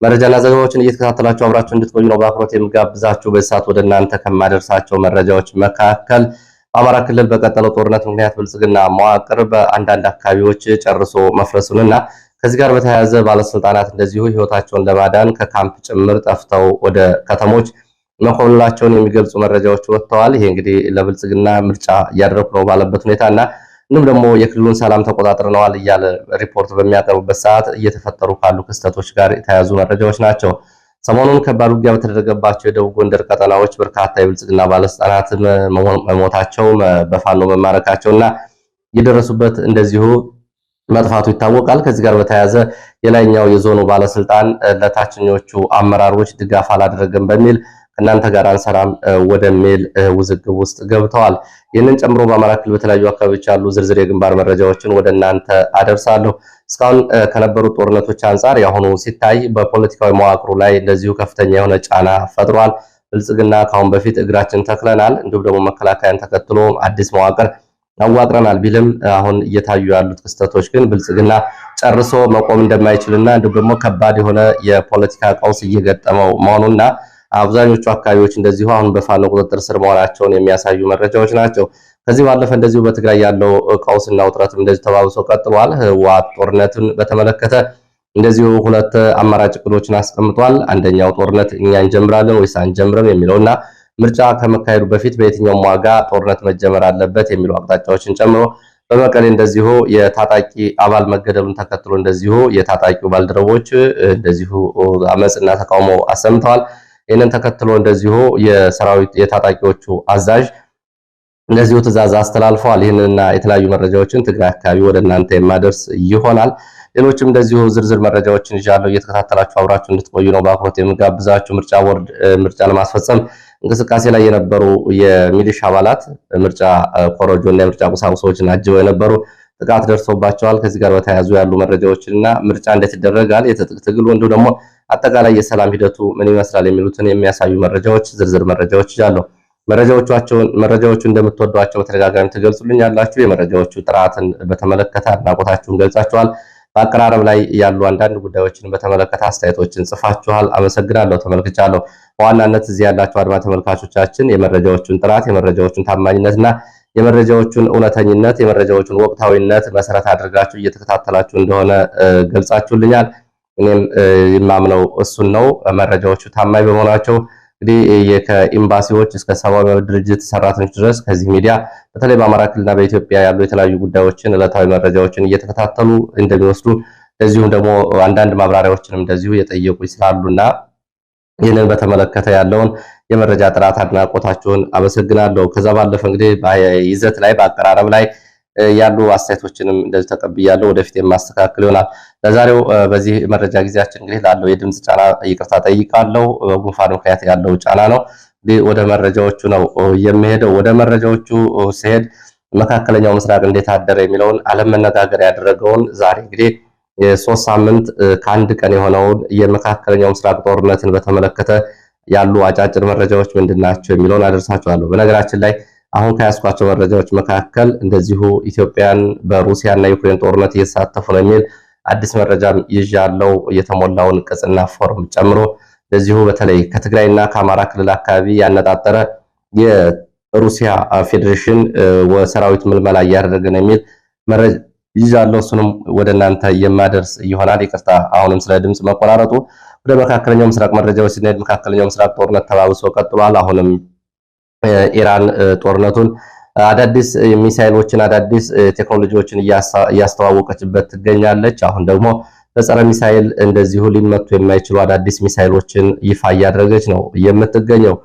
መረጃና ዘገባዎችን እየተከታተላችሁ አብራችሁ እንድትቆዩ ነው በአክብሮት የምጋብዛችሁ። በሰዓት ወደ እናንተ ከማደርሳቸው መረጃዎች መካከል በአማራ ክልል በቀጠለው ጦርነት ምክንያት ብልጽግና መዋቅር በአንዳንድ አካባቢዎች ጨርሶ መፍረሱንና ከዚህ ጋር በተያያዘ ባለስልጣናት እንደዚሁ ህይወታቸውን ለማዳን ከካምፕ ጭምር ጠፍተው ወደ ከተሞች መኮብለላቸውን የሚገልጹ መረጃዎች ወጥተዋል። ይሄ እንግዲህ ለብልጽግና ምርጫ እያደረኩ ነው ባለበት ሁኔታና እንዲሁም ደግሞ የክልሉን ሰላም ተቆጣጥረናል እያለ ሪፖርት በሚያቀርቡበት ሰዓት እየተፈጠሩ ካሉ ክስተቶች ጋር የተያያዙ መረጃዎች ናቸው። ሰሞኑን ከባድ ውጊያ በተደረገባቸው የደቡብ ጎንደር ቀጠናዎች በርካታ የብልጽግና ባለስልጣናት መሞታቸው፣ በፋኖ መማረካቸውና የደረሱበት እንደዚሁ መጥፋቱ ይታወቃል። ከዚህ ጋር በተያያዘ የላይኛው የዞኑ ባለስልጣን ለታችኞቹ አመራሮች ድጋፍ አላደረገም በሚል ከእናንተ ጋር አንሰራም ወደሚል ውዝግብ ውስጥ ገብተዋል። ይህንን ጨምሮ በአማራ ክልል በተለያዩ አካባቢዎች ያሉ ዝርዝር የግንባር መረጃዎችን ወደ እናንተ አደርሳለሁ። እስካሁን ከነበሩት ጦርነቶች አንጻር የአሁኑ ሲታይ በፖለቲካዊ መዋቅሩ ላይ እንደዚሁ ከፍተኛ የሆነ ጫና ፈጥሯል። ብልጽግና ካሁን በፊት እግራችን ተክለናል፣ እንዲሁም ደግሞ መከላከያን ተከትሎ አዲስ መዋቅር አዋቅረናል ቢልም አሁን እየታዩ ያሉት ክስተቶች ግን ብልጽግና ጨርሶ መቆም እንደማይችልና እንዲሁም ደግሞ ከባድ የሆነ የፖለቲካ ቀውስ እየገጠመው መሆኑና አብዛኞቹ አካባቢዎች እንደዚሁ አሁን በፋኖ ቁጥጥር ስር መሆናቸውን የሚያሳዩ መረጃዎች ናቸው። ከዚህ ባለፈ እንደዚሁ በትግራይ ያለው ቀውስና ውጥረትም እንደዚሁ ተባብሶ ቀጥሏል። ህወሓት ጦርነትን በተመለከተ እንደዚሁ ሁለት አማራጭ እቅዶችን አስቀምጧል። አንደኛው ጦርነት እኛ እንጀምራለን ወይስ አንጀምርም የሚለውና ምርጫ ከመካሄዱ በፊት በየትኛውም ዋጋ ጦርነት መጀመር አለበት የሚሉ አቅጣጫዎችን ጨምሮ በመቀሌ እንደዚሁ የታጣቂ አባል መገደሉን ተከትሎ እንደዚሁ የታጣቂው ባልደረቦች እንደዚሁ አመጽና ተቃውሞ አሰምተዋል። ይህንን ተከትሎ እንደዚሁ የታጣቂዎቹ አዛዥ እንደዚሁ ትዕዛዝ አስተላልፈዋል። ይህንንና የተለያዩ መረጃዎችን ትግራይ አካባቢ ወደ እናንተ የማደርስ ይሆናል። ሌሎችም እንደዚሁ ዝርዝር መረጃዎችን ይዣለሁ። እየተከታተላችሁ አብራችሁ እንድትቆዩ ነው በአክብሮት የምጋብዛችሁ። ምርጫ ቦርድ ምርጫ ለማስፈጸም እንቅስቃሴ ላይ የነበሩ የሚሊሻ አባላት ምርጫ ኮረጆና የምርጫ ቁሳቁሶችን አጅበው የነበሩ ጥቃት ደርሶባቸዋል። ከዚህ ጋር በተያያዙ ያሉ መረጃዎችንና ምርጫ እንዴት ይደረጋል፣ የትጥቅ ትግሉ እንዲሁ ደግሞ አጠቃላይ የሰላም ሂደቱ ምን ይመስላል የሚሉትን የሚያሳዩ መረጃዎች ዝርዝር መረጃዎች ይዣለሁ። መረጃዎቹ እንደምትወዷቸው በተደጋጋሚ ትገልጹልኛላችሁ። የመረጃዎቹ ጥራትን በተመለከተ አድናቆታችሁን ገልጻችኋል። በአቀራረብ ላይ ያሉ አንዳንድ ጉዳዮችን በተመለከተ አስተያየቶችን ጽፋችኋል። አመሰግናለሁ፣ ተመልክቻለሁ። በዋናነት እዚህ ያላችሁ አድማ ተመልካቾቻችን የመረጃዎቹን ጥራት፣ የመረጃዎቹን ታማኝነትና የመረጃዎቹን እውነተኝነት፣ የመረጃዎቹን ወቅታዊነት መሰረት አድርጋችሁ እየተከታተላችሁ እንደሆነ ገልጻችሁልኛል። እኔም የማምነው እሱን ነው። መረጃዎቹ ታማኝ በመሆናቸው እንግዲህ ከኤምባሲዎች እስከ ሰብአዊ መብት ድርጅት ሰራተኞች ድረስ ከዚህ ሚዲያ በተለይ በአማራ ክልልና በኢትዮጵያ ያሉ የተለያዩ ጉዳዮችን ዕለታዊ መረጃዎችን እየተከታተሉ እንደሚወስዱ እንደዚሁም ደግሞ አንዳንድ ማብራሪያዎችንም እንደዚሁ የጠየቁ ይስላሉና ይህንን በተመለከተ ያለውን የመረጃ ጥራት አድናቆታችሁን አመሰግናለሁ። ከዛ ባለፈ እንግዲህ በይዘት ላይ በአቀራረብ ላይ ያሉ አስተያየቶችንም እንደዚህ ተቀብያለሁ። ወደፊት የማስተካከል ይሆናል። ለዛሬው በዚህ መረጃ ጊዜያችን እንግዲህ ላለው የድምጽ ጫና ይቅርታ ጠይቃለሁ። በጉንፋን ምክንያት ያለው ጫና ነው። ወደ መረጃዎቹ ነው የሚሄደው። ወደ መረጃዎቹ ሲሄድ መካከለኛው ምስራቅ እንዴት አደረ የሚለውን ዓለም መነጋገር ያደረገውን ዛሬ እንግዲህ የ3 ሳምንት ከአንድ ቀን የሆነውን የመካከለኛው ምስራቅ ጦርነትን በተመለከተ ያሉ አጫጭር መረጃዎች ምንድናቸው የሚለውን አደርሳችኋለሁ። በነገራችን ላይ አሁን ከያዝኳቸው መረጃዎች መካከል እንደዚሁ ኢትዮጵያን በሩሲያና ዩክሬን ጦርነት እየተሳተፉ ነው የሚል አዲስ መረጃም ይዣለው። የተሞላውን ቅጽና ፎርም ጨምሮ እንደዚሁ በተለይ ከትግራይና ከአማራ ክልል አካባቢ ያነጣጠረ የሩሲያ ፌዴሬሽን ሰራዊት ምልመላ እያደረገ ነው የሚል መረጃ ይዣለው። እሱንም ወደ እናንተ የማደርስ ይሆናል። ይቅርታ አሁንም ስለ ድምጽ መቆራረጡ። ወደ መካከለኛው ምስራቅ መረጃዎች ስንሄድ መካከለኛው ምስራቅ ጦርነት ተባብሶ ቀጥሏል። አሁንም ኢራን ጦርነቱን አዳዲስ ሚሳኤሎችን አዳዲስ ቴክኖሎጂዎችን እያስተዋወቀችበት ትገኛለች። አሁን ደግሞ በጸረ ሚሳኤል እንደዚሁ ሊመቱ የማይችሉ አዳዲስ ሚሳኤሎችን ይፋ እያደረገች ነው የምትገኘው።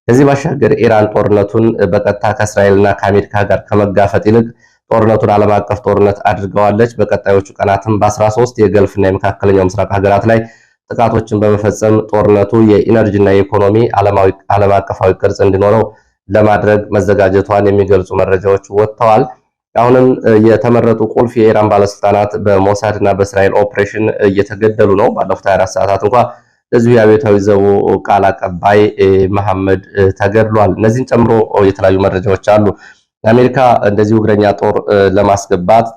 ከዚህ ባሻገር ኢራን ጦርነቱን በቀጥታ ከእስራኤልና ከአሜሪካ ጋር ከመጋፈጥ ይልቅ ጦርነቱን ዓለም አቀፍ ጦርነት አድርገዋለች። በቀጣዮቹ ቀናትም በ13 የገልፍና የመካከለኛው ምስራቅ ሀገራት ላይ ጥቃቶችን በመፈጸም ጦርነቱ የኢነርጂና የኢኮኖሚ ዓለም አቀፋዊ ቅርጽ እንዲኖረው ለማድረግ መዘጋጀቷን የሚገልጹ መረጃዎች ወጥተዋል። አሁንም የተመረጡ ቁልፍ የኢራን ባለስልጣናት በሞሳድ እና በእስራኤል ኦፕሬሽን እየተገደሉ ነው። ባለፉት 24 ሰዓታት እንኳን ለዚሁ የአብዮታዊ ዘቡ ቃል አቀባይ መሐመድ ተገድሏል። እነዚህን ጨምሮ የተለያዩ መረጃዎች አሉ። አሜሪካ እንደዚሁ እግረኛ ጦር ለማስገባት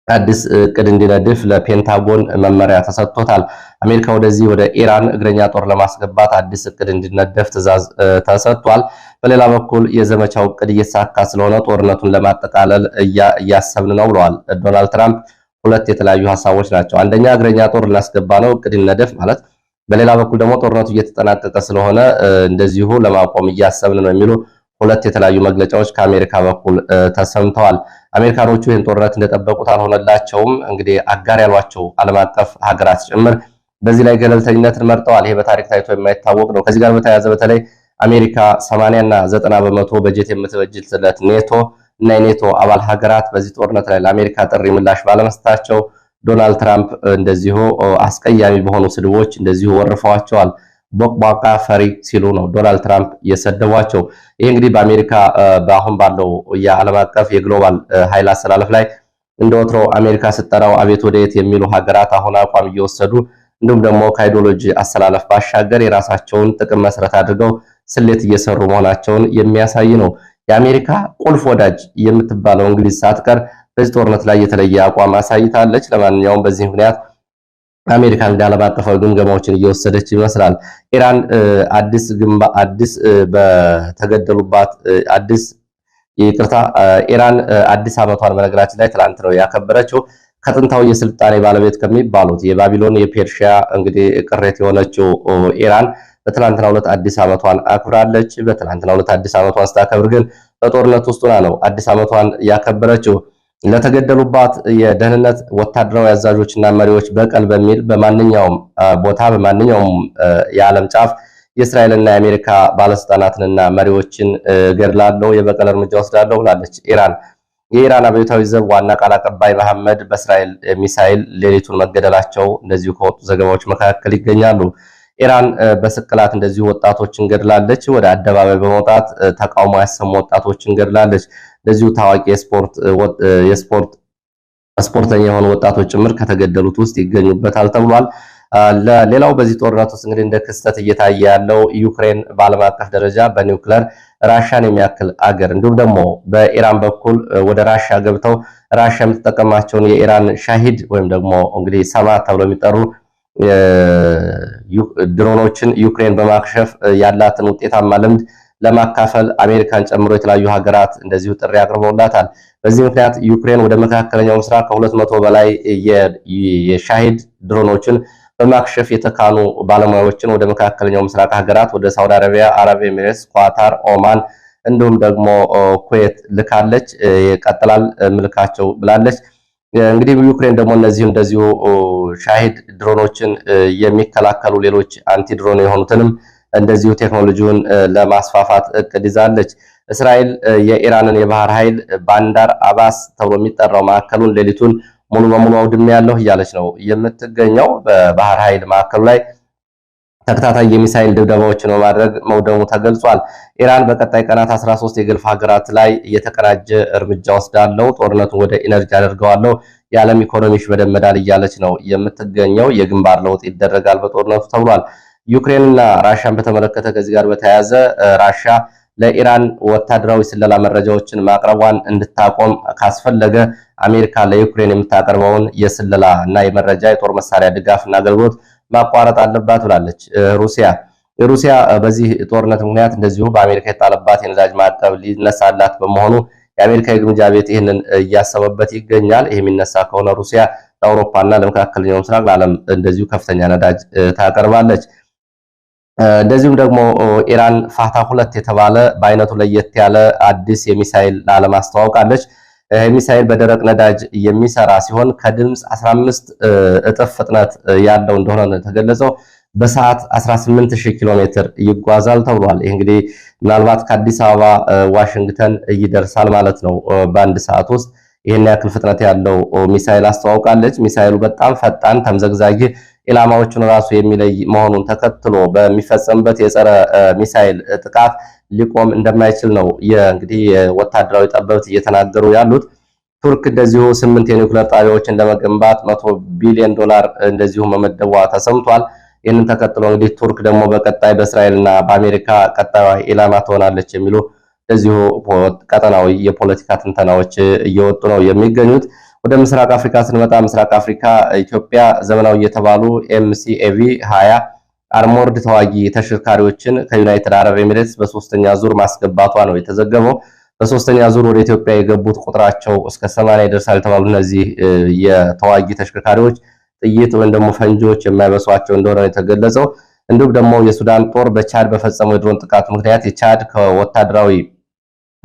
አዲስ እቅድ እንዲነድፍ ለፔንታጎን መመሪያ ተሰጥቶታል። አሜሪካ ወደ ኢራን እግረኛ ጦር ለማስገባት አዲስ እቅድ እንዲነደፍ ትዕዛዝ ተሰጥቷል። በሌላ በኩል የዘመቻው እቅድ እየተሳካ ስለሆነ ጦርነቱን ለማጠቃለል እያሰብን ነው ብለዋል ዶናልድ ትራምፕ። ሁለት የተለያዩ ሀሳቦች ናቸው። አንደኛ እግረኛ ጦር ልናስገባ ነው እቅድ ይነደፍ ማለት፣ በሌላ በኩል ደግሞ ጦርነቱ እየተጠናቀቀ ስለሆነ እንደዚሁ ለማቆም እያሰብን ነው የሚሉ ሁለት የተለያዩ መግለጫዎች ከአሜሪካ በኩል ተሰምተዋል። አሜሪካኖቹ ይህን ጦርነት እንደጠበቁት አልሆነላቸውም። እንግዲህ አጋር ያሏቸው ዓለም አቀፍ ሀገራት ጭምር በዚህ ላይ ገለልተኝነትን መርጠዋል። ይሄ በታሪክ ታይቶ የማይታወቅ ነው። ከዚህ ጋር በተያያዘ በተለይ አሜሪካ 80 እና 90 በመቶ በጀት የምትበጅትለት ኔቶ እና የኔቶ አባል ሀገራት በዚህ ጦርነት ላይ ለአሜሪካ ጥሪ ምላሽ ባለመስጠታቸው ዶናልድ ትራምፕ እንደዚሁ አስቀያሚ በሆኑ ስድቦች እንደዚሁ ወርፈዋቸዋል። ቦቅቧቃ ፈሪ ሲሉ ነው ዶናልድ ትራምፕ የሰደቧቸው። ይህ እንግዲህ በአሜሪካ በአሁን ባለው የዓለም አቀፍ የግሎባል ኃይል አሰላለፍ ላይ እንደወትሮ አሜሪካ ስትጠራው አቤት ወደየት የሚሉ ሀገራት አሁን አቋም እየወሰዱ እንዲሁም ደግሞ ከአይዲዮሎጂ አሰላለፍ ባሻገር የራሳቸውን ጥቅም መሰረት አድርገው ስሌት እየሰሩ መሆናቸውን የሚያሳይ ነው። የአሜሪካ ቁልፍ ወዳጅ የምትባለው እንግሊዝ ሳትቀር በዚህ ጦርነት ላይ የተለየ አቋም አሳይታለች። ለማንኛውም በዚህ ምክንያት አሜሪካ እንግዲህ ዓለም አቀፋዊ ግምገማዎችን እየወሰደች ይመስላል። ኢራን ኢራን አዲስ ዓመቷን በነገራችን ላይ ትላንት ነው ያከበረችው። ከጥንታዊ የስልጣኔ ባለቤት ከሚባሉት የባቢሎን የፔርሺያ እንግዲህ ቅሬት የሆነችው ኢራን በትላንትናው ዕለት አዲስ ዓመቷን አክብራለች። በትላንትናው ዕለት አዲስ ዓመቷን ስታከብር ግን በጦርነት ውስጥ ሆና ነው አዲስ ዓመቷን ያከበረችው። ለተገደሉባት የደህንነት ወታደራዊ አዛዦችና መሪዎች በቀል በሚል በማንኛውም ቦታ በማንኛውም የዓለም ጫፍ የእስራኤልና የአሜሪካ ባለስልጣናትንና መሪዎችን ገድላለሁ፣ የበቀል እርምጃ ወስዳለሁ ብላለች ኢራን። የኢራን አብዮታዊ ዘብ ዋና ቃል አቀባይ መሐመድ በእስራኤል ሚሳኤል ሌሊቱን መገደላቸው እንደዚሁ ከወጡ ዘገባዎች መካከል ይገኛሉ። ኢራን በስቅላት እንደዚሁ ወጣቶችን ገድላለች። ወደ አደባባይ በመውጣት ተቃውሞ ያሰሙ ወጣቶችን ገድላለች። እንደዚሁ ታዋቂ ስፖርተኛ የሆኑ ወጣቶች ጭምር ከተገደሉት ውስጥ ይገኙበታል ተብሏል። ሌላው በዚህ ጦርነት ውስጥ እንግዲህ እንደ ክስተት እየታየ ያለው ዩክሬን በዓለም አቀፍ ደረጃ በኒውክለር ራሻን የሚያክል አገር እንዲሁም ደግሞ በኢራን በኩል ወደ ራሻ ገብተው ራሻ የምትጠቀማቸውን የኢራን ሻሂድ ወይም ደግሞ እንግዲህ ሰማዕት ተብለው የሚጠሩ ድሮኖችን ዩክሬን በማክሸፍ ያላትን ውጤታማ ልምድ ለማካፈል አሜሪካን ጨምሮ የተለያዩ ሀገራት እንደዚሁ ጥሪ አቅርበውላታል። በዚህ ምክንያት ዩክሬን ወደ መካከለኛው ምስራቅ ከ200 በላይ የሻሂድ ድሮኖችን በማክሸፍ የተካኑ ባለሙያዎችን ወደ መካከለኛው ምስራቅ ሀገራት ወደ ሳውዲ አረቢያ፣ አረብ ኤሚሬትስ፣ ኳታር፣ ኦማን እንዲሁም ደግሞ ኩዌት ልካለች። ይቀጥላል ምልካቸው ብላለች። እንግዲህ ዩክሬን ደግሞ እንደዚሁ ሻሂድ ድሮኖችን የሚከላከሉ ሌሎች አንቲ ድሮን የሆኑትንም እንደዚሁ ቴክኖሎጂውን ለማስፋፋት እቅድ ይዛለች። እስራኤል የኢራንን የባህር ኃይል ባንዳር አባስ ተብሎ የሚጠራው ማዕከሉን ሌሊቱን ሙሉ በሙሉ አውድሜያለሁ እያለች ነው የምትገኘው። በባህር ኃይል ማዕከሉ ላይ ተከታታይ የሚሳኤል ድብደባዎችን በማድረግ መውደሙ ተገልጿል። ኢራን በቀጣይ ቀናት 13 የገልፍ ሀገራት ላይ የተቀናጀ እርምጃ ወስዳለሁ፣ ጦርነቱን ወደ ኢነርጂ አደርገዋለሁ፣ የዓለም ኢኮኖሚ ይሽመደመዳል እያለች ነው የምትገኘው። የግንባር ለውጥ ይደረጋል በጦርነቱ ተብሏል። ዩክሬንና ራሻን በተመለከተ ከዚህ ጋር በተያያዘ ራሻ ለኢራን ወታደራዊ ስለላ መረጃዎችን ማቅረቧን እንድታቆም ካስፈለገ አሜሪካ ለዩክሬን የምታቀርበውን የስለላ እና የመረጃ የጦር መሳሪያ ድጋፍና አገልግሎት ማቋረጥ አለባት ብላለች ሩሲያ በዚህ ጦርነት ምክንያት እንደዚሁ በአሜሪካ የጣለባት የነዳጅ ማዕቀብ ሊነሳላት በመሆኑ የአሜሪካ የግምጃ ቤት ይህንን እያሰበበት ይገኛል። ይህ የሚነሳ ከሆነ ሩሲያ ለአውሮፓና ለመካከለኛው ምስራቅ ለዓለም እንደዚሁ ከፍተኛ ነዳጅ ታቀርባለች። እንደዚሁም ደግሞ ኢራን ፋታ 2 የተባለ በአይነቱ ለየት ያለ አዲስ የሚሳኤል ለዓለም አስተዋውቃለች። ሚሳኤል በደረቅ ነዳጅ የሚሰራ ሲሆን ከድምፅ 15 እጥፍ ፍጥነት ያለው እንደሆነ ነው የተገለጸው። በሰዓት 18000 ኪሎ ሜትር ይጓዛል ተብሏል። ይህ እንግዲህ ምናልባት ከአዲስ አበባ ዋሽንግተን ይደርሳል ማለት ነው በአንድ ሰዓት ውስጥ። ይህን ያክል ፍጥነት ያለው ሚሳኤል አስተዋውቃለች። ሚሳኤሉ በጣም ፈጣን ተምዘግዛጊ ኢላማዎቹን ራሱ የሚለይ መሆኑን ተከትሎ በሚፈጸምበት የጸረ ሚሳኤል ጥቃት ሊቆም እንደማይችል ነው እንግዲህ የወታደራዊ ጠበብት እየተናገሩ ያሉት። ቱርክ እንደዚሁ 8 የኒውክሌር ጣቢያዎችን ለመገንባት $100 ቢሊዮን እንደዚሁ መመደቧ ተሰምቷል። ይህንን ተከትሎ እንግዲህ ቱርክ ደግሞ በቀጣይ በእስራኤልና በአሜሪካ ቀጣዩ ኢላማ ትሆናለች የሚሉ እንደዚሁ ቀጠናዊ የፖለቲካ ትንተናዎች እየወጡ ነው የሚገኙት። ወደ ምስራቅ አፍሪካ ስንመጣ ምስራቅ አፍሪካ ኢትዮጵያ ዘመናዊ የተባሉ MCAV 20 አርሞርድ ተዋጊ ተሽከርካሪዎችን ከዩናይትድ አረብ ኤሚሬትስ በሶስተኛ ዙር ማስገባቷ ነው የተዘገበው። በሶስተኛ ዙር ወደ ኢትዮጵያ የገቡት ቁጥራቸው እስከ 80 ይደርሳል የተባሉ እነዚህ የተዋጊ ተሽከርካሪዎች ጥይት ወይም ደግሞ ፈንጂዎች የማይበሷቸው እንደሆነ የተገለጸው። እንዲሁም ደግሞ የሱዳን ጦር በቻድ በፈጸመው የድሮን ጥቃት ምክንያት የቻድ ከወታደራዊ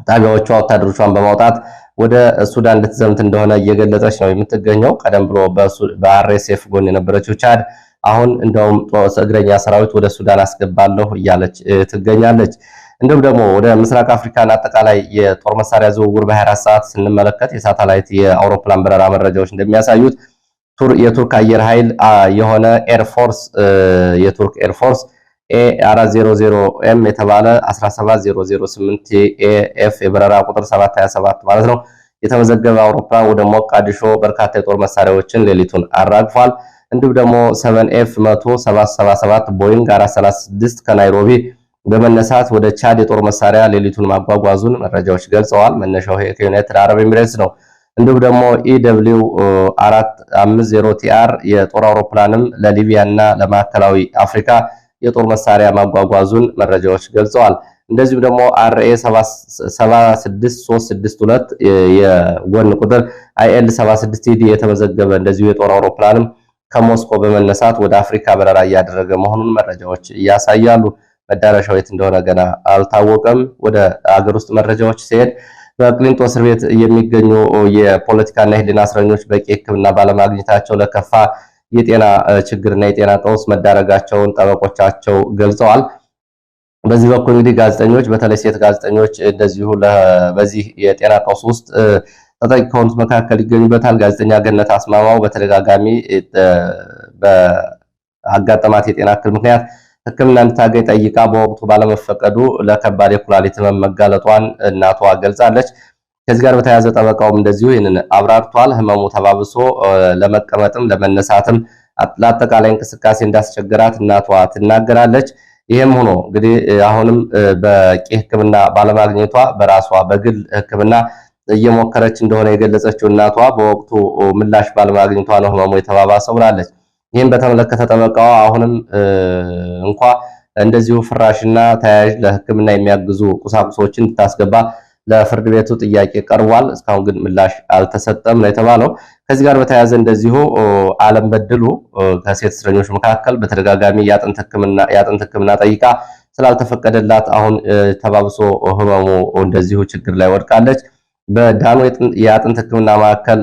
ጣቢያዎቿ ወታደሮቿን በማውጣት ወደ ሱዳን እንድትዘምት እንደሆነ እየገለጸች ነው የምትገኘው። ቀደም ብሎ በአርኤስኤፍ ጎን የነበረችው ቻድ አሁን እንደውም እግረኛ ሰራዊት ወደ ሱዳን አስገባለሁ እያለች ትገኛለች። እንዲሁም ደግሞ ወደ ምስራቅ አፍሪካን አጠቃላይ የጦር መሳሪያ ዝውውር በ24 ሰዓት ስንመለከት የሳተላይት የአውሮፕላን በረራ መረጃዎች እንደሚያሳዩት የቱርክ አየር ኃይል የሆነ ኤርፎርስ የቱርክ ኤርፎርስ A400M የተባለ 17008 ኤኤፍ የበረራ ቁጥር 727 ማለት ነው የተመዘገበ አውሮፕላን ወደ ሞቃዲሾ በርካታ የጦር መሳሪያዎችን ሌሊቱን አራግፏል። እንዲሁም ደግሞ 7F 10777 ቦይንግ 436 ከናይሮቢ በመነሳት ወደ ቻድ የጦር መሳሪያ ሌሊቱን ማጓጓዙን መረጃዎች ገልጸዋል። መነሻው ከዩናይትድ አረብ ኤሚሬትስ ነው። እንዲሁም ደግሞ EW 450TR የጦር አውሮፕላንም ለሊቢያ እና ለማዕከላዊ አፍሪካ የጦር መሳሪያ ማጓጓዙን መረጃዎች ገልጸዋል። እንደዚሁም ደግሞ RA 76362 የጎን ቁጥር IL 76TD የተመዘገበ እንደዚሁ የጦር አውሮፕላንም ከሞስኮ በመነሳት ወደ አፍሪካ በረራ እያደረገ መሆኑን መረጃዎች ያሳያሉ። መዳረሻው የት እንደሆነ ገና አልታወቀም። ወደ አገር ውስጥ መረጃዎች ሲሄድ በቅሊንጦ እስር ቤት የሚገኙ የፖለቲካና የህሊና እስረኞች በቂ ሕክምና ባለማግኘታቸው ለከፋ የጤና ችግርና የጤና ቀውስ መዳረጋቸውን ጠበቆቻቸው ገልጸዋል። በዚህ በኩል እንግዲህ ጋዜጠኞች በተለይ ሴት ጋዜጠኞች እንደዚሁ በዚህ የጤና ቀውስ ውስጥ ተጠቂ ከሆኑት መካከል ይገኙበታል። ጋዜጠኛ ገነት አስማማው በተደጋጋሚ በአጋጠማት የጤና እክል ምክንያት ሕክምና እንድታገኝ ጠይቃ በወቅቱ ባለመፈቀዱ ለከባድ የኩላሊት ህመም መጋለጧን እናቷ ገልጻለች። ከዚህ ጋር በተያያዘ ጠበቃውም እንደዚሁ ይህንን አብራርቷል። ህመሙ ተባብሶ ለመቀመጥም ለመነሳትም ለአጠቃላይ እንቅስቃሴ እንዳስቸገራት እናቷ ትናገራለች። ይህም ሆኖ እንግዲህ አሁንም በቂ ሕክምና ባለማግኘቷ በራሷ በግል ሕክምና እየሞከረች እንደሆነ የገለጸችው እናቷ በወቅቱ ምላሽ ባለማግኘቷ ነው ህመሙ የተባባሰው ብላለች። ይህን በተመለከተ ጠበቃዋ አሁንም እንኳ እንደዚሁ ፍራሽና ተያያዥ ለሕክምና የሚያግዙ ቁሳቁሶችን እንድታስገባ ለፍርድ ቤቱ ጥያቄ ቀርቧል። እስካሁን ግን ምላሽ አልተሰጠም ነው የተባለው። ከዚህ ጋር በተያያዘ እንደዚሁ አለም በድሉ ከሴት እስረኞች መካከል በተደጋጋሚ የአጥንት ሕክምና ጠይቃ ስላልተፈቀደላት አሁን ተባብሶ ህመሙ እንደዚሁ ችግር ላይ ወድቃለች። በዳኖ የአጥንት ሕክምና ማዕከል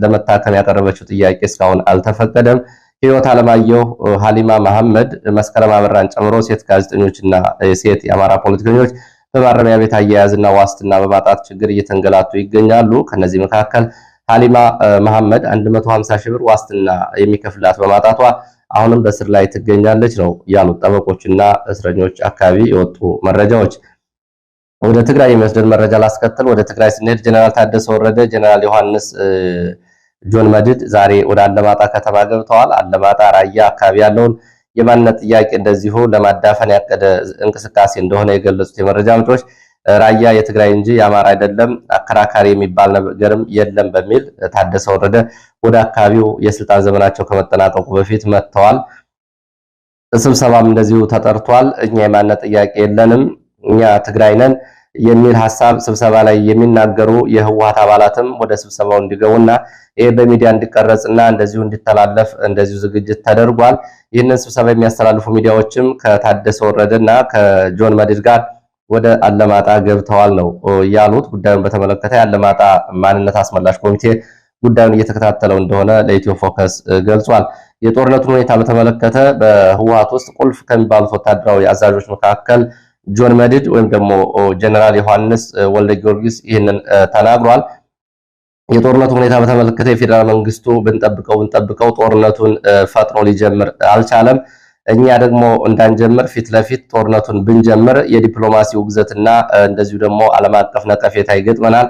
ለመታከም ያቀረበችው ጥያቄ እስካሁን አልተፈቀደም። ህይወት አለማየሁ፣ ሀሊማ መሐመድ፣ መስከረም አበራን ጨምሮ ሴት ጋዜጠኞችና ሴት የአማራ ፖለቲከኞች በማረሚያ ቤት አያያዝና ዋስትና በማጣት ችግር እየተንገላቱ ይገኛሉ። ከነዚህ መካከል ሀሊማ መሐመድ 150 ሺህ ብር ዋስትና የሚከፍላት በማጣቷ አሁንም በስር ላይ ትገኛለች ነው ያሉት ጠበቆችና እስረኞች አካባቢ የወጡ መረጃዎች። ወደ ትግራይ የሚወስደን መረጃ ላስከትል። ወደ ትግራይ ስንሄድ ጀነራል ታደሰ ወረደ፣ ጀነራል ዮሐንስ ጆን መድድ ዛሬ ወደ አለማጣ ከተማ ገብተዋል። አለማጣ ራያ አካባቢ ያለውን የማንነት ጥያቄ እንደዚሁ ለማዳፈን ያቀደ እንቅስቃሴ እንደሆነ የገለጹት የመረጃ ምንጮች ራያ የትግራይ እንጂ የአማራ አይደለም፣ አከራካሪ የሚባል ነገርም የለም በሚል ታደሰ ወረደ ወደ አካባቢው የስልጣን ዘመናቸው ከመጠናቀቁ በፊት መጥተዋል። ስብሰባም እንደዚሁ ተጠርቷል። እኛ የማንነት ጥያቄ የለንም፣ እኛ ትግራይ ነን የሚል ሐሳብ ስብሰባ ላይ የሚናገሩ የህወሓት አባላትም ወደ ስብሰባው እንዲገቡና ይሄ በሚዲያ እንዲቀረጽና እንደዚሁ እንዲተላለፍ እንደዚሁ ዝግጅት ተደርጓል። ይህንን ስብሰባ የሚያስተላልፉ ሚዲያዎችም ከታደሰ ወረደና ከጆን መድድ ጋር ወደ አለማጣ ገብተዋል ነው ያሉት። ጉዳዩን በተመለከተ የአለማጣ ማንነት አስመላሽ ኮሚቴ ጉዳዩን እየተከታተለው እንደሆነ ለኢትዮ ፎከስ ገልጿል። የጦርነቱን ሁኔታ በተመለከተ በህወሓት ውስጥ ቁልፍ ከሚባሉት ወታደራዊ አዛዦች መካከል ጆን መድድ ወይም ደግሞ ጀነራል ዮሐንስ ወልደ ጊዮርጊስ ይህንን ተናግሯል። የጦርነቱ ሁኔታ በተመለከተ የፌዴራል መንግስቱ ብንጠብቀው ጦርነቱን ፈጥኖ ሊጀምር አልቻለም። እኛ ደግሞ እንዳንጀምር ፊት ለፊት ጦርነቱን ብንጀምር የዲፕሎማሲ ውግዘትና እንደዚሁ ደግሞ ዓለም አቀፍ ነቀፌታ ይገጥመናል።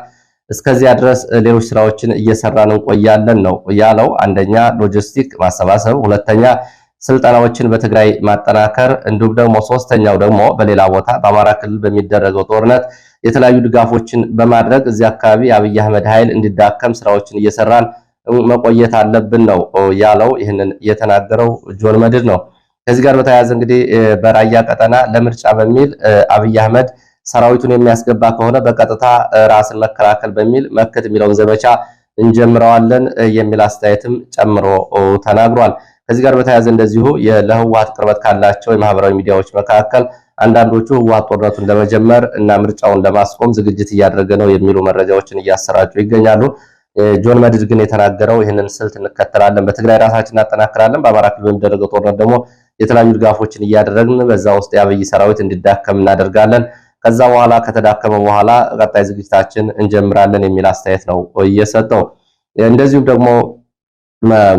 እስከዚያ ድረስ ሌሎች ስራዎችን እየሰራን እንቆያለን ነው ያለው። አንደኛ ሎጂስቲክ ማሰባሰብ፣ ሁለተኛ ስልጠናዎችን በትግራይ ማጠናከር እንዲሁም ደግሞ ሶስተኛው ደግሞ በሌላ ቦታ በአማራ ክልል በሚደረገው ጦርነት የተለያዩ ድጋፎችን በማድረግ እዚህ አካባቢ የአብይ አህመድ ኃይል እንዲዳከም ስራዎችን እየሰራን መቆየት አለብን ነው ያለው። ይህንን የተናገረው ጆን መድድ ነው። ከዚህ ጋር በተያያዘ እንግዲህ በራያ ቀጠና ለምርጫ በሚል አብይ አህመድ ሰራዊቱን የሚያስገባ ከሆነ በቀጥታ ራስን መከላከል በሚል መክት የሚለውን ዘመቻ እንጀምረዋለን የሚል አስተያየትም ጨምሮ ተናግሯል። ከዚህ ጋር በተያያዘ እንደዚሁ ለህወሓት ቅርበት ካላቸው የማህበራዊ ሚዲያዎች መካከል አንዳንዶቹ ህወሓት ጦርነቱን ለመጀመር እና ምርጫውን ለማስቆም ዝግጅት እያደረገ ነው የሚሉ መረጃዎችን እያሰራጩ ይገኛሉ። ጆን መድድ ግን የተናገረው ይህንን ስልት እንከተላለን፣ በትግራይ ራሳችን እናጠናክራለን፣ በአማራ ክልል በሚደረገው ጦርነት ደግሞ የተለያዩ ድጋፎችን እያደረግን በዛ ውስጥ የአብይ ሰራዊት እንዲዳከም እናደርጋለን፣ ከዛ በኋላ ከተዳከመ በኋላ ቀጣይ ዝግጅታችን እንጀምራለን የሚል አስተያየት ነው እየሰጠው። እንደዚሁም ደግሞ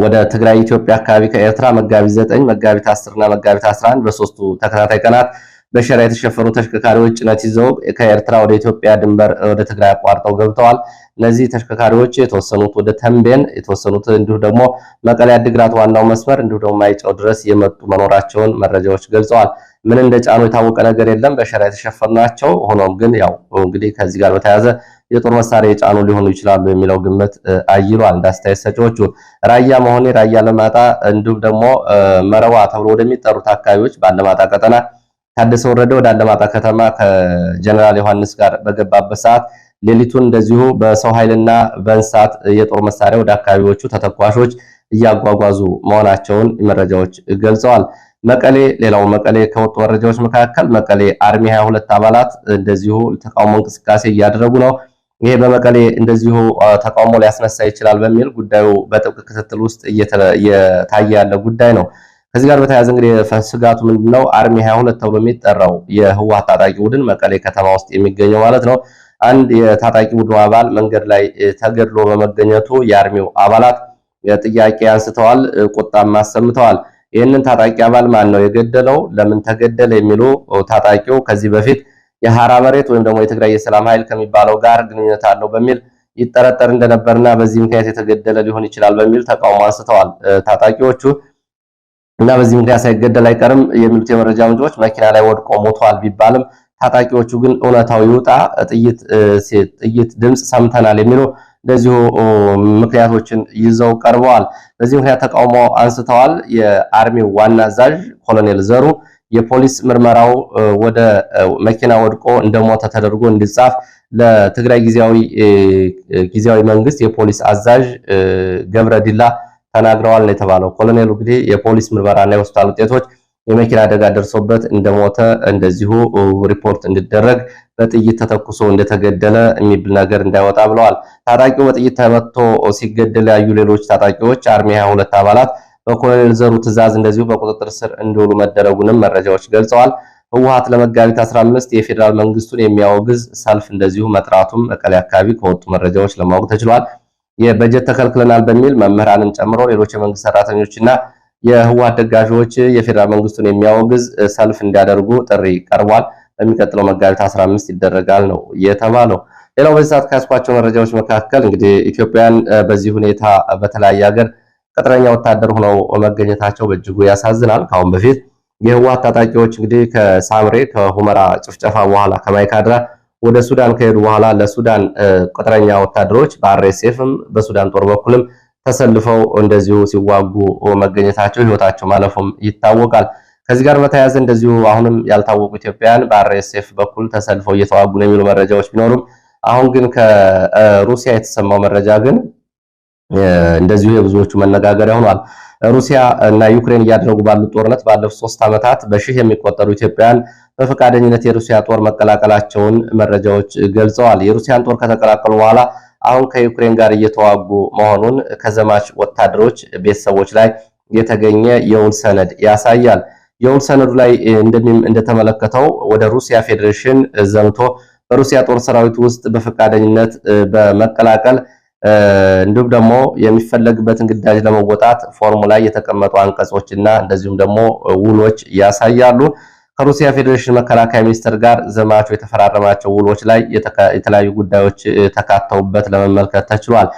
ወደ ትግራይ ኢትዮጵያ አካባቢ ከኤርትራ መጋቢት 9 መጋቢት 10 እና መጋቢት 11 በሶስቱ ተከታታይ ቀናት በሸራ የተሸፈኑ ተሽከርካሪዎች ጭነት ይዘው ከኤርትራ ወደ ኢትዮጵያ ድንበር ወደ ትግራይ አቋርጠው ገብተዋል። እነዚህ ተሽከርካሪዎች የተወሰኑት ወደ ተንቤን፣ የተወሰኑት እንዲሁ ደግሞ መቀሌ አድግራት ዋናው መስመር እንዲሁ ደግሞ ማይጨው ድረስ የመጡ መኖራቸውን መረጃዎች ገልጸዋል። ምን እንደጫኑ የታወቀ ነገር የለም፣ በሸራ የተሸፈኑ ናቸው። ሆኖም ግን ያው እንግዲህ ከዚህ ጋር በተያያዘ የጦር መሳሪያ የጫኑ ሊሆኑ ይችላሉ የሚለው ግምት አይሏል። እንዳስተያየት ሰጪዎቹ ራያ መሆኔ፣ ራያ ለማጣ እንዲሁም ደግሞ መረዋ ተብሎ ወደሚጠሩት አካባቢዎች ባለማጣ ቀጠና ታደሰ ወረደ ወደ አለማጣ ከተማ ከጀነራል ዮሐንስ ጋር በገባበት ሰዓት ሌሊቱን እንደዚሁ በሰው ኃይልና በእንስሳት የጦር መሳሪያ ወደ አካባቢዎቹ ተተኳሾች እያጓጓዙ መሆናቸውን መረጃዎች ገልጸዋል። መቀሌ፣ ሌላው መቀሌ ከወጡ መረጃዎች መካከል መቀሌ አርሚ 22 አባላት እንደዚሁ ተቃውሞ እንቅስቃሴ እያደረጉ ነው። ይሄ በመቀሌ እንደዚሁ ተቃውሞ ሊያስነሳ ይችላል በሚል ጉዳዩ በጥብቅ ክትትል ውስጥ እየታየ ያለ ጉዳይ ነው። ከዚህ ጋር በተያያዘ እንግዲህ ስጋቱ ምንድነው? አርሚ 22 ተብሎ የሚጠራው የህወሓት ታጣቂ ቡድን መቀሌ ከተማ ውስጥ የሚገኘው ማለት ነው። አንድ የታጣቂ ቡድኑ አባል መንገድ ላይ ተገድሎ በመገኘቱ የአርሚው አባላት ጥያቄ አንስተዋል፣ ቁጣም አሰምተዋል። ይህንን ታጣቂ አባል ማን ነው የገደለው? ለምን ተገደለ? የሚሉ ታጣቂው ከዚህ በፊት የሐራ መሬት ወይም ደግሞ የትግራይ የሰላም ኃይል ከሚባለው ጋር ግንኙነት አለው በሚል ይጠረጠር እንደነበርና በዚህ ምክንያት የተገደለ ሊሆን ይችላል በሚል ተቃውሞ አንስተዋል ታጣቂዎቹ። እና በዚህ ምክንያት ሳይገደል አይቀርም የሚሉት የመረጃ ምንጮች መኪና ላይ ወድቆ ሞቷል ቢባልም ታጣቂዎቹ ግን እውነታው ይውጣ፣ ጥይት ድምፅ ሰምተናል የሚሉ እንደዚሁ ምክንያቶችን ይዘው ቀርበዋል። በዚህ ምክንያት ተቃውሞ አንስተዋል። የአርሚው ዋና አዛዥ ኮሎኔል ዘሩ የፖሊስ ምርመራው ወደ መኪና ወድቆ እንደሞተ ተደርጎ እንዲጻፍ ለትግራይ ጊዜያዊ መንግስት የፖሊስ አዛዥ ገብረ ዲላ ተናግረዋል ነው የተባለው። ኮሎኔሉ እንግዲህ የፖሊስ ምርመራና የሆስፒታል ውጤቶች የመኪና አደጋ ደርሶበት እንደሞተ እንደዚሁ ሪፖርት እንዲደረግ በጥይት ተተኩሶ እንደተገደለ የሚብል ነገር እንዳይወጣ ብለዋል። ታጣቂው በጥይት ተመቶ ሲገደል ያዩ ሌሎች ታጣቂዎች አርሚ 22 አባላት በኮሎኔል ዘሩ ትዕዛዝ እንደዚሁ በቁጥጥር ስር እንዲውሉ መደረጉንም መረጃዎች ገልጸዋል። ህወሓት ለመጋቢት 15 የፌዴራል መንግስቱን የሚያወግዝ ሰልፍ እንደዚሁ መጥራቱም መቀሌ አካባቢ ከወጡ መረጃዎች ለማወቅ ተችሏል። የበጀት ተከልክለናል በሚል መምህራንን ጨምሮ ሌሎች የመንግስት ሰራተኞችና የህወሓት ደጋፊዎች የፌዴራል መንግስቱን የሚያወግዝ ሰልፍ እንዲያደርጉ ጥሪ ቀርቧል። በሚቀጥለው መጋቢት 15 ይደረጋል ነው የተባለው። ሌላው በዚህ ሰዓት ከያዝኳቸው መረጃዎች መካከል እንግዲህ ኢትዮጵያን በዚህ ሁኔታ በተለያየ ሀገር ቅጥረኛ ወታደር ሆነው መገኘታቸው በእጅጉ ያሳዝናል። ከአሁን በፊት የህወሓት ታጣቂዎች እንግዲህ ከሳምሬ ከሁመራ ጭፍጨፋ በኋላ ከማይካድራ ወደ ሱዳን ከሄዱ በኋላ ለሱዳን ቅጥረኛ ወታደሮች በአርኤስኤፍም በሱዳን ጦር በኩልም ተሰልፈው እንደዚሁ ሲዋጉ መገኘታቸው ህይወታቸው ማለፉም ይታወቃል። ከዚህ ጋር በተያያዘ እንደዚሁ አሁንም ያልታወቁ ኢትዮጵያውያን በአርኤስኤፍ በኩል ተሰልፈው እየተዋጉ ነው የሚሉ መረጃዎች ቢኖሩም አሁን ግን ከሩሲያ የተሰማው መረጃ ግን እንደዚሁ የብዙዎቹ መነጋገሪያ ሆኗል። ሩሲያ እና ዩክሬን እያደረጉ ባሉት ጦርነት ባለፉት 3 ዓመታት በሺህ የሚቆጠሩ ኢትዮጵያውያን በፈቃደኝነት የሩሲያ ጦር መቀላቀላቸውን መረጃዎች ገልጸዋል። የሩሲያን ጦር ከተቀላቀሉ በኋላ አሁን ከዩክሬን ጋር እየተዋጉ መሆኑን ከዘማች ወታደሮች ቤተሰቦች ላይ የተገኘ የውል ሰነድ ያሳያል። የውል ሰነዱ ላይ እንደተመለከተው ወደ ሩሲያ ፌዴሬሽን ዘምቶ በሩሲያ ጦር ሰራዊት ውስጥ በፈቃደኝነት በመቀላቀል እንዲሁም ደግሞ የሚፈለግበትን ግዳጅ ለመወጣት ፎርሙ ላይ የተቀመጡ አንቀጾችና እንደዚሁም ደግሞ ውሎች ያሳያሉ። ከሩሲያ ፌዴሬሽን መከላከያ ሚኒስቴር ጋር ዘማቹ የተፈራረማቸው ውሎች ላይ የተለያዩ ጉዳዮች ተካተውበት ለመመልከት ተችሏል።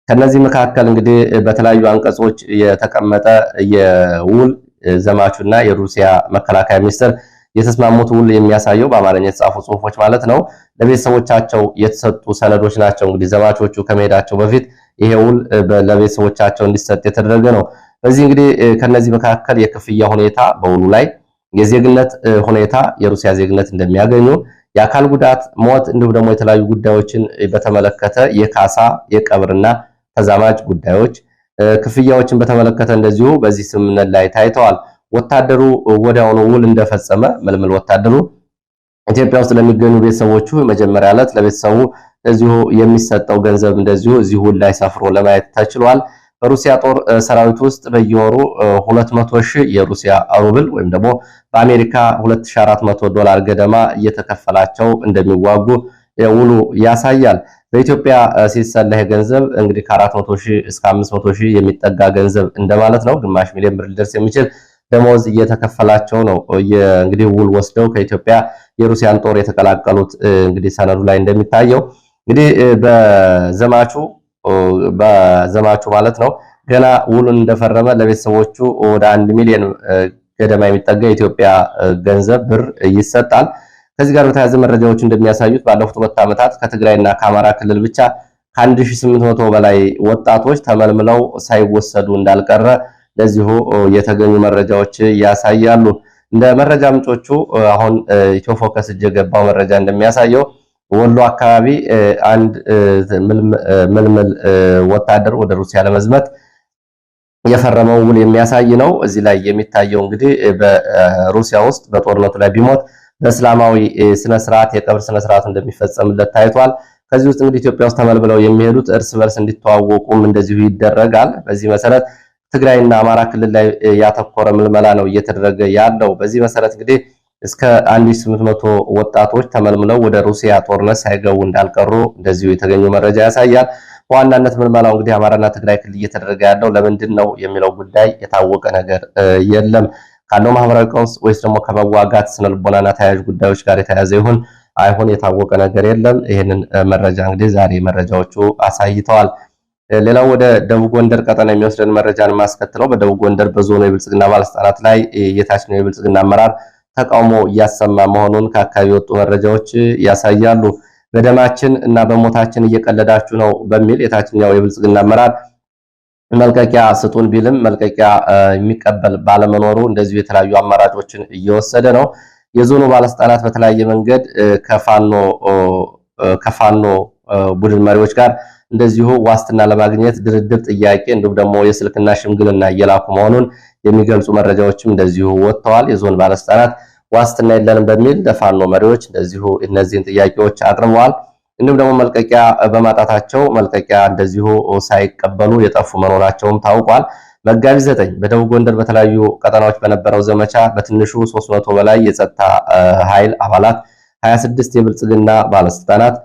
ከነዚህ መካከል እንግዲህ በተለያዩ አንቀጾች የተቀመጠ የውል ዘማቹና የሩሲያ መከላከያ ሚኒስትር የተስማሙት ውል የሚያሳየው በአማርኛ የተጻፉ ጽሁፎች ማለት ነው ለቤተሰቦቻቸው የተሰጡ ሰነዶች ናቸው። እንግዲህ ዘማቾቹ ከመሄዳቸው በፊት ይሄ ውል ለቤተሰቦቻቸው እንዲሰጥ የተደረገ ነው። በዚህ እንግዲህ ከነዚህ መካከል የክፍያ ሁኔታ በውሉ ላይ የዜግነት ሁኔታ የሩሲያ ዜግነት እንደሚያገኙ የአካል ጉዳት፣ ሞት እንዲሁም ደግሞ የተለያዩ ጉዳዮችን በተመለከተ የካሳ የቀብርና ተዛማጅ ጉዳዮች ክፍያዎችን በተመለከተ እንደዚሁ በዚህ ስምምነት ላይ ታይተዋል። ወታደሩ ወዲያውኑ ውል እንደፈጸመ መልመል ወታደሩ ኢትዮጵያ ውስጥ ለሚገኙ ቤተሰቦቹ መጀመሪያ ዕለት ለቤተሰቡ እንደዚሁ የሚሰጠው ገንዘብ እንደዚሁ እዚህ ውል ላይ ሰፍሮ ለማየት ተችሏል። በሩሲያ ጦር ሰራዊት ውስጥ በየወሩ 200,000 የሩሲያ ሩብል ወይም ደግሞ በአሜሪካ $2400 ገደማ እየተከፈላቸው እንደሚዋጉ ውሉ ያሳያል። በኢትዮጵያ ሲሰላ ገንዘብ እንግዲህ ከ400,000 እስከ 500,000 የሚጠጋ ገንዘብ እንደማለት ነው። ግማሽ ሚሊዮን ብር ሊደርስ የሚችል ደሞዝ እየተከፈላቸው ነው። እንግዲህ ውል ወስደው ከኢትዮጵያ የሩሲያን ጦር የተቀላቀሉት እንግዲህ ሰነዱ ላይ እንደሚታየው እንግዲህ በዘማቹ ማለት ነው ገና ውሉን እንደፈረመ ለቤተሰቦቹ ወደ 1 ሚሊዮን ገደማ የሚጠጋ የኢትዮጵያ ገንዘብ ብር ይሰጣል። ከዚህ ጋር በተያያዘ መረጃዎች እንደሚያሳዩት ባለፉት 2 ዓመታት ከትግራይና ከአማራ ክልል ብቻ ከ1800 በላይ ወጣቶች ተመልምለው ሳይወሰዱ እንዳልቀረ ለዚሁ የተገኙ መረጃዎች ያሳያሉ። እንደ መረጃ ምንጮቹ አሁን ኢትዮ ፎከስ የገባው መረጃ እንደሚያሳየው ወሎ አካባቢ አንድ ምልምል ወታደር ወደ ሩሲያ ለመዝመት የፈረመው ውል የሚያሳይ ነው። እዚህ ላይ የሚታየው እንግዲህ በሩሲያ ውስጥ በጦርነቱ ላይ ቢሞት በእስላማዊ ስነ ስርዓት የቀብር ስነ ስርዓቱ እንደሚፈጸምለት ታይቷል። ከዚህ ውስጥ እንግዲህ ኢትዮጵያ ውስጥ ተመልምለው የሚሄዱት እርስ በርስ እንዲተዋወቁም እንደዚሁ ይደረጋል። በዚህ መሰረት ትግራይና አማራ ክልል ላይ ያተኮረ ምልመላ ነው እየተደረገ ያለው። በዚህ መሰረት እንግዲህ እስከ 1800 ወጣቶች ተመልምለው ወደ ሩሲያ ጦርነት ሳይገቡ እንዳልቀሩ እንደዚሁ የተገኘ መረጃ ያሳያል። በዋናነት ምልመላው እንግዲህ አማራና ትግራይ ክልል እየተደረገ ያለው ለምንድን ነው የሚለው ጉዳይ የታወቀ ነገር የለም። ካለው ማህበራዊ ቀውስ ወይስ ደግሞ ከመዋጋት ስነልቦናና ተያያዥ ጉዳዮች ጋር የተያያዘ ይሁን አይሁን የታወቀ ነገር የለም። ይህንን መረጃ እንግዲህ ዛሬ መረጃዎቹ አሳይተዋል። ሌላው ወደ ደቡብ ጎንደር ቀጠና የሚወስደን መረጃን ማስከትለው በደቡብ ጎንደር በዞኑ የብልጽግና ባለስልጣናት ላይ የታችኛው የብልጽግና አመራር ተቃውሞ እያሰማ መሆኑን ከአካባቢ የወጡ መረጃዎች ያሳያሉ። በደማችን እና በሞታችን እየቀለዳችሁ ነው በሚል የታችኛው የብልጽግና አመራር መልቀቂያ ስጡን ቢልም መልቀቂያ የሚቀበል ባለመኖሩ እንደዚሁ የተለያዩ አማራጮችን እየወሰደ ነው። የዞኑ ባለስልጣናት በተለያየ መንገድ ከፋኖ ቡድን መሪዎች ጋር እንደዚሁ ዋስትና ለማግኘት ድርድር ጥያቄ እንዲሁም ደግሞ የስልክና ሽምግልና እየላኩ መሆኑን የሚገልጹ መረጃዎችም እንደዚሁ ወጥተዋል። የዞን ባለስልጣናት ዋስትና የለንም በሚል ለፋኖ መሪዎች እንደዚሁ እነዚህን ጥያቄዎች አቅርበዋል። እንዲሁም ደግሞ መልቀቂያ በማጣታቸው መልቀቂያ እንደዚሁ ሳይቀበሉ የጠፉ መኖራቸውም ታውቋል። መጋቢት 9 በደቡብ ጎንደር በተለያዩ ቀጠናዎች በነበረው ዘመቻ በትንሹ 300 በላይ የጸጥታ ኃይል አባላት 26 የብልጽግና ባለስልጣናት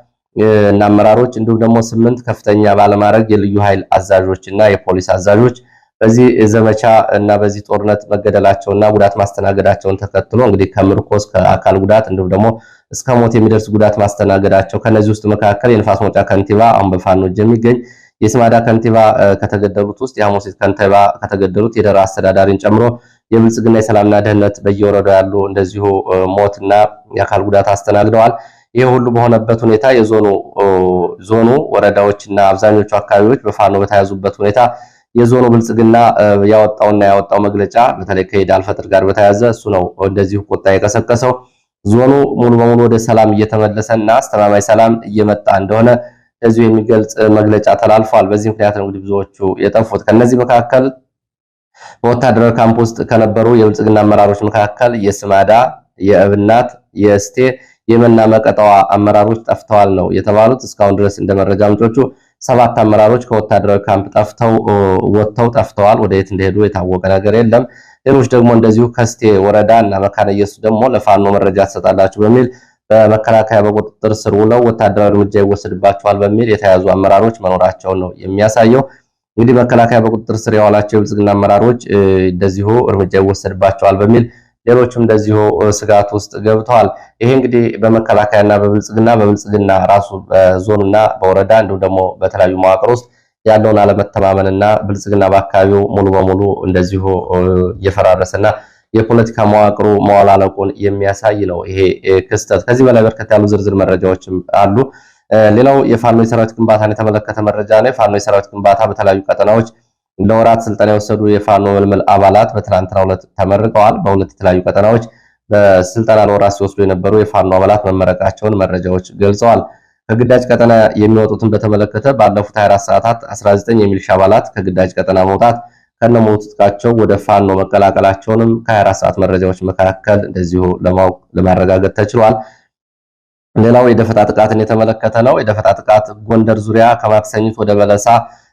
እና አመራሮች እንዲሁም ደግሞ 8 ከፍተኛ ባለማዕረግ የልዩ ኃይል አዛዦች እና የፖሊስ አዛዦች በዚህ ዘመቻ እና በዚህ ጦርነት መገደላቸውና ጉዳት ማስተናገዳቸውን ተከትሎ እንግዲህ ከምርኮስ ከአካል ጉዳት እንዲሁም ደግሞ እስከ ሞት የሚደርስ ጉዳት ማስተናገዳቸው ከነዚህ ውስጥ መካከል የንፋስ መውጫ ከንቲባ አሁን በፋኖ እጅ የሚገኝ የስማዳ ከንቲባ ከተገደሉት ውስጥ የሐሙሲት ከንቲባ ከተገደሉት የደራ አስተዳዳሪን ጨምሮ የብልጽግና የሰላምና ደህንነት በየወረዳው ያሉ እንደዚሁ ሞትና የአካል ጉዳት አስተናግደዋል። ይህ ሁሉ በሆነበት ሁኔታ ዞኑ ወረዳዎችና አብዛኞቹ አካባቢዎች በፋኖ በተያዙበት ሁኔታ የዞኑ ብልጽግና ያወጣው መግለጫ በተለይ ከኢድ አልፈጥር ጋር በተያያዘ እሱ ነው እንደዚሁ ቁጣ የቀሰቀሰው። ዞኑ ሙሉ በሙሉ ወደ ሰላም እየተመለሰና አስተማማኝ ሰላም እየመጣ እንደሆነ እንደዚሁ የሚገልጽ መግለጫ ተላልፏል። በዚህ ምክንያት ነው እንግዲህ ብዙዎቹ የጠፉት። ከነዚህ መካከል በወታደራዊ ካምፕ ውስጥ ከነበሩ የብልጽግና አመራሮች መካከል የስማዳ፣ የእብናት፣ የእስቴ፣ የመና መቀጠዋ አመራሮች ጠፍተዋል ነው የተባሉት። እስካሁን ድረስ እንደ መረጃ ምንጮቹ 7 አመራሮች ከወታደራዊ ካምፕ ጠፍተዋል። ወደ የት እንደሄዱ የታወቀ ነገር የለም። ሌሎች ደግሞ እንደዚሁ ከስቴ ወረዳ እና መካነ ኢየሱስ ደግሞ ለፋኖ መረጃ ትሰጣላችሁ በሚል በመከላከያ በቁጥጥር ስር ውለው ወታደራዊ እርምጃ ይወሰድባቸዋል በሚል የተያዙ አመራሮች መኖራቸውን ነው የሚያሳየው። እንግዲህ መከላከያ በቁጥጥር ስር ያዋላቸው የብልጽግና አመራሮች እንደዚሁ እርምጃ ይወሰድባቸዋል በሚል ሌሎችም እንደዚሁ ስጋት ውስጥ ገብተዋል። ይሄ እንግዲህ በመከላከያና በብልጽግና ራሱ በዞንና በወረዳ እንዲሁም ደግሞ በተለያዩ መዋቅር ውስጥ ያለውን አለመተማመንና ብልጽግና በአካባቢው ሙሉ በሙሉ እንደዚሁ እየፈራረሰና የፖለቲካ መዋቅሩ መዋላለቁን የሚያሳይ ነው ይሄ ክስተት። ከዚህ በላይ በርከት ያሉ ዝርዝር መረጃዎችም አሉ። ሌላው የፋኖ የሰራዊት ግንባታን የተመለከተ መረጃ ነው። የፋኖ የሰራዊት ግንባታ በተለያዩ ቀጠናዎች ለወራት ስልጠና የወሰዱ የፋኖ መልመል አባላት በትናንትናው ዕለት ተመርቀዋል። በሁለት የተለያዩ ቀጠናዎች በስልጠና ለወራት ሲወስዱ የነበሩ የፋኖ አባላት መመረቃቸውን መረጃዎች ገልጸዋል። ከግዳጅ ቀጠና የሚወጡትን በተመለከተ ባለፉት 24 ሰዓታት 19 የሚሊሻ አባላት ከግዳጅ ቀጠና መውጣት ከነሙሉ ትጥቃቸው ወደ ፋኖ መቀላቀላቸውንም ከ24 ሰዓት መረጃዎች መካከል እንደዚሁ ለማረጋገጥ ተችሏል። ሌላው የደፈጣ ጥቃትን የተመለከተ ነው። የደፈጣ ጥቃት ጎንደር ዙሪያ ከማክሰኝት ወደ በለሳ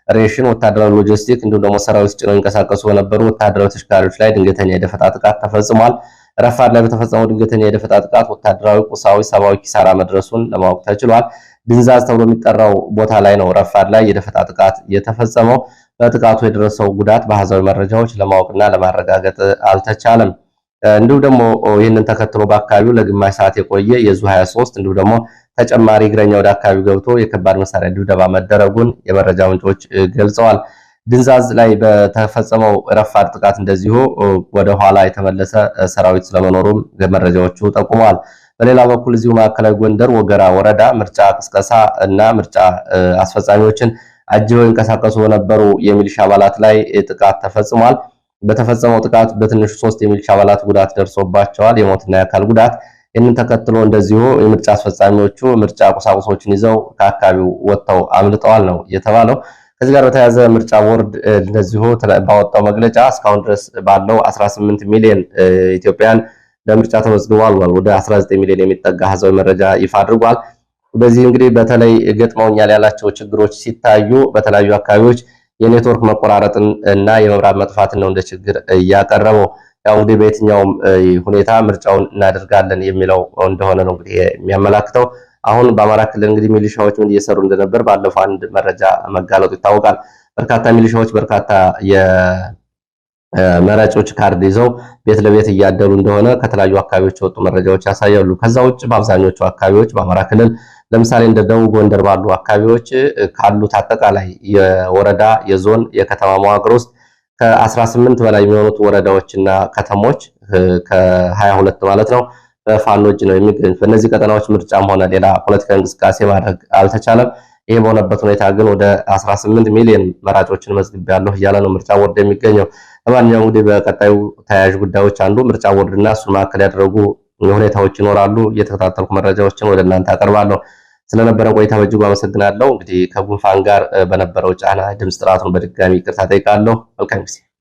ሬሽን ወታደራዊ ሎጂስቲክ እንዲሁም ደግሞ ሰራዊት ጭነው ይንቀሳቀሱ በነበሩ ወታደራዊ ተሽከርካሪዎች ላይ ድንገተኛ የደፈጣ ጥቃት ተፈጽሟል። ረፋድ ላይ በተፈጸመው ድንገተኛ የደፈጣ ጥቃት ወታደራዊ፣ ቁሳዊ፣ ሰብአዊ ኪሳራ መድረሱን ለማወቅ ተችሏል። ድንዛዝ ተብሎ የሚጠራው ቦታ ላይ ነው ረፋድ ላይ የደፈጣ ጥቃት የተፈጸመው። በጥቃቱ የደረሰው ጉዳት በአሃዛዊ መረጃዎች ለማወቅና ለማረጋገጥ አልተቻለም። እንዲሁም ደግሞ ይህንን ተከትሎ በአካባቢው ለግማሽ ሰዓት የቆየ የዙ 23 እንዲሁም ደግሞ ተጨማሪ እግረኛ ወደ አካባቢው ገብቶ የከባድ መሳሪያ ድብደባ መደረጉን የመረጃ ምንጮች ገልጸዋል። ድንዛዝ ላይ በተፈጸመው ረፋድ ጥቃት እንደዚሁ ወደ ኋላ የተመለሰ ሰራዊት ስለመኖሩም መረጃዎቹ ጠቁመዋል። በሌላ በኩል እዚሁ ማዕከላዊ ጎንደር ወገራ ወረዳ ምርጫ ቅስቀሳ እና ምርጫ አስፈጻሚዎችን አጅበው ይንቀሳቀሱ በነበሩ የሚሊሻ አባላት ላይ ጥቃት ተፈጽሟል። በተፈጸመው ጥቃት በትንሹ 3 የሚሊሻ አባላት ጉዳት ደርሶባቸዋል፣ የሞትና የአካል ጉዳት። ይህንን ተከትሎ እንደዚሁ የምርጫ አስፈጻሚዎቹ ምርጫ ቁሳቁሶችን ይዘው ከአካባቢው ወጥተው አምልጠዋል ነው የተባለው። ከዚህ ጋር በተያያዘ ምርጫ ቦርድ እንደዚሁ ባወጣው መግለጫ እስካሁን ድረስ ባለው 18 ሚሊዮን ኢትዮጵያን ለምርጫ ተመዝግበዋል። ወደ 19 ሚሊዮን የሚጠጋ አሃዛዊ መረጃ ይፋ አድርጓል። በዚህ እንግዲህ በተለይ ገጥመውኛል ያላቸው ችግሮች ሲታዩ በተለያዩ አካባቢዎች የኔትወርክ መቆራረጥን እና የመብራት መጥፋትን ነው እንደ ችግር እያቀረበው። ያው እንግዲህ በየትኛውም ሁኔታ ምርጫውን እናደርጋለን የሚለው እንደሆነ ነው እንግዲህ የሚያመላክተው። አሁን በአማራ ክልል እንግዲህ ሚሊሻዎች ምን እየሰሩ እንደነበር ባለፈው አንድ መረጃ መጋለጡ ይታወቃል። በርካታ ሚሊሻዎች በርካታ የመራጮች ካርድ ይዘው ቤት ለቤት እያደሉ እንደሆነ ከተለያዩ አካባቢዎች የወጡ መረጃዎች ያሳያሉ። ከዛ ውጭ በአብዛኞቹ አካባቢዎች በአማራ ክልል ለምሳሌ እንደ ደቡብ ጎንደር ባሉ አካባቢዎች ካሉት አጠቃላይ የወረዳ የዞን የከተማ መዋቅር ውስጥ ከ18 በላይ የሚሆኑት ወረዳዎችና ከተሞች ከ22 ማለት ነው በፋኖ እጅ ነው የሚገኙት። በእነዚህ ቀጠናዎች ምርጫም ሆነ ሌላ ፖለቲካዊ እንቅስቃሴ ማድረግ አልተቻለም። ይሄ በሆነበት ሁኔታ ግን ወደ 18 ሚሊዮን መራጮችን መዝግቤያለሁ እያለ ነው ምርጫ ቦርድ የሚገኘው። ለማንኛውም እንግዲህ በቀጣዩ ተያያዥ ጉዳዮች አንዱ ምርጫ ቦርድና እሱን ማዕከል ያደረጉ ሁኔታዎች ይኖራሉ። እየተከታተልኩ መረጃዎችን ወደ እናንተ አቀርባለሁ። ስለነበረ ቆይታ በእጅጉ አመሰግናለሁ። እንግዲህ ከጉንፋን ጋር በነበረው ጫና ድምፅ ጥራቱን በድጋሚ ይቅርታ ጠይቃለሁ። መልካም ጊዜ